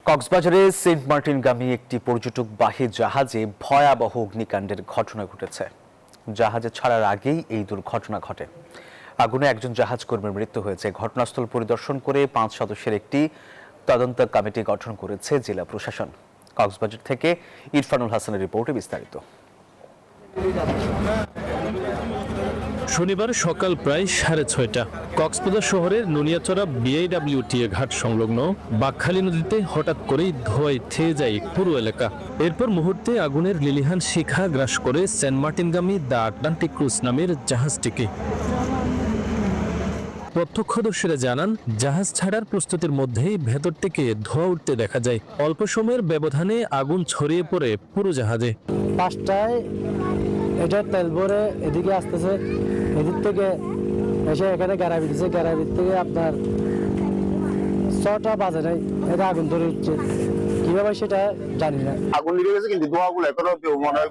কক্সবাজারে সেন্ট মার্টিনগামী একটি পর্যটকবাহী জাহাজে ভয়াবহ অগ্নিকাণ্ডের ঘটনা ঘটেছে। জাহাজে ছাড়ার আগেই এই দুর্ঘটনা ঘটে। আগুনে একজন জাহাজ কর্মীর মৃত্যু হয়েছে। ঘটনাস্থল পরিদর্শন করে 5 সদস্যের একটি তদন্ত কমিটি গঠন করেছে জেলা প্রশাসন। কক্সবাজার থেকে ইরফানুল হাসানের রিপোর্টে বিস্তারিত। শনিবার সকাল প্রায় 6:30 কক্সবাজার শহরের নুনিয়াচড়া বিআইডব্লিউটিএ ঘাট সংলগ্ন বাকখালী নদীতে হঠাৎ করেই ধোঁয়ায় ছেয়ে যায় পুরো এলাকা। এরপর মুহূর্তে আগুনের লিলিহান শিখা গ্রাস করে সেন্ট মার্টিনগামী দ্য আটলান্টিক ক্রুজ নামের জাহাজটিকে। প্রত্যক্ষদর্শীরা জানান, জাহাজ ছাড়ার প্রস্তুতির মধ্যেই ভেতর থেকে ধোঁয়া উঠতে দেখা যায়। অল্প সময়ের ব্যবধানে আগুন ছড়িয়ে পড়ে পুরো জাহাজে। 5টায় এটা তেল ভরে এদিকে আসতেছে, এদিক থেকে এসে এখানে গ্যারাবি দিচ্ছে, গ্যারাবি থেকে আপনার 6টা বাজে নাই এটা আগুন ধরে উঠছে। কিভাবে সেটা জানি না। আগুন লেগে গেছে কিন্তু ধোঁয়াগুলো এখনো মনে হয়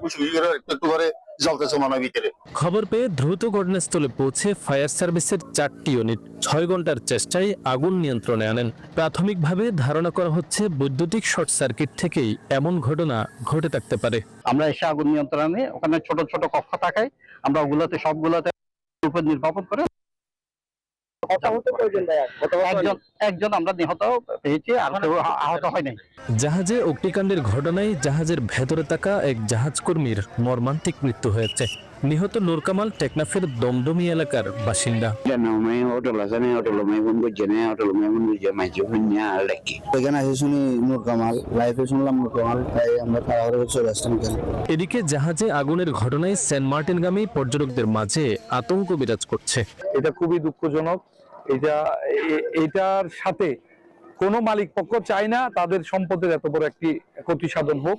একটু করে জ্বলতেছে মনে হয় ভিতরে। খবর পেয়ে দ্রুত ঘটনাস্থলে পৌঁছে ফায়ার সার্ভিসের 4টি ইউনিট 6 ঘন্টার চেষ্টায় আগুন নিয়ন্ত্রণে আনেন। প্রাথমিকভাবে ধারণা করা হচ্ছে বৈদ্যুতিক শর্ট সার্কিট থেকেই এমন ঘটনা ঘটে থাকতে পারে। আমরা এসে আগুন নিয়ন্ত্রণে ওখানে ছোট ছোট কক্ষ থাকায় আমরা সবগুলোতে উপর নির্বাপন করে একজন আমরা নিহত পেয়েছি, আর কেউ আহত হয় নাই। জাহাজে অগ্নিকাণ্ডের ঘটনায় জাহাজের ভেতরে থাকা এক জাহাজ কর্মীর মর্মান্তিক মৃত্যু হয়েছে। নিহত নূর কামাল টেকনাফের দমদমি এলাকার বাসিন্দা। এখানে এসে শুনি নূর কামাল, লাইফে শুনলাম নূর কামাল, তাই আমরা তাড়াহুড়ো করে চলে আসলাম এখানে। এদিকে জাহাজে আগুনের ঘটনায় সেন্ট মার্টিনগামী পর্যটকদের মাঝে আতঙ্ক বিরাজ করছে। এটা খুবই দুঃখজনক। এটার সাথে কোনো মালিক পক্ষ চায় না তাদের সম্পদের এত বড় একটি ক্ষতি সাধন হোক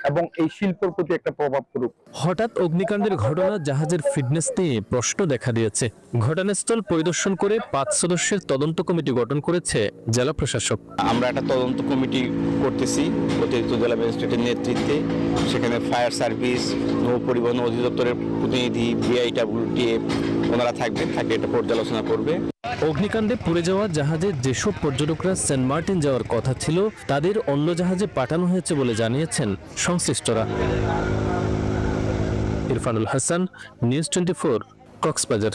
এবং এই শিল্পের প্রতি একটা প্রভাব পড়ুক। হঠাৎ অগ্নিকাণ্ডের ঘটনা জাহাজের ফিটনেস নিয়ে প্রশ্ন দেখা দিয়েছে। ঘটনাস্থল পরিদর্শন করে 5 সদস্যের তদন্ত কমিটি গঠন করেছে জেলা প্রশাসক। আমরা একটা তদন্ত কমিটি করতেছি অতিরিক্ত জেলা ম্যাজিস্ট্রেটের নেতৃত্বে। সেখানে ফায়ার সার্ভিস, নৌ পরিবহন অধিদপ্তরের প্রতিনিধি, বিআইডব্লিউটিএ ওনারা থাকবেন, থাকে এটা পর্যালোচনা করবে। অগ্নিকাণ্ডে পুড়ে যাওয়া জাহাজে যেসব পর্যটকরা সেন্ট মার্টিন যাওয়ার কথা ছিল তাদের অন্য জাহাজে পাঠানো হয়েছে বলে জানিয়েছেন সংশ্লিষ্টরা। ইরফানুল হাসান, নিউজ 24, কক্সবাজার।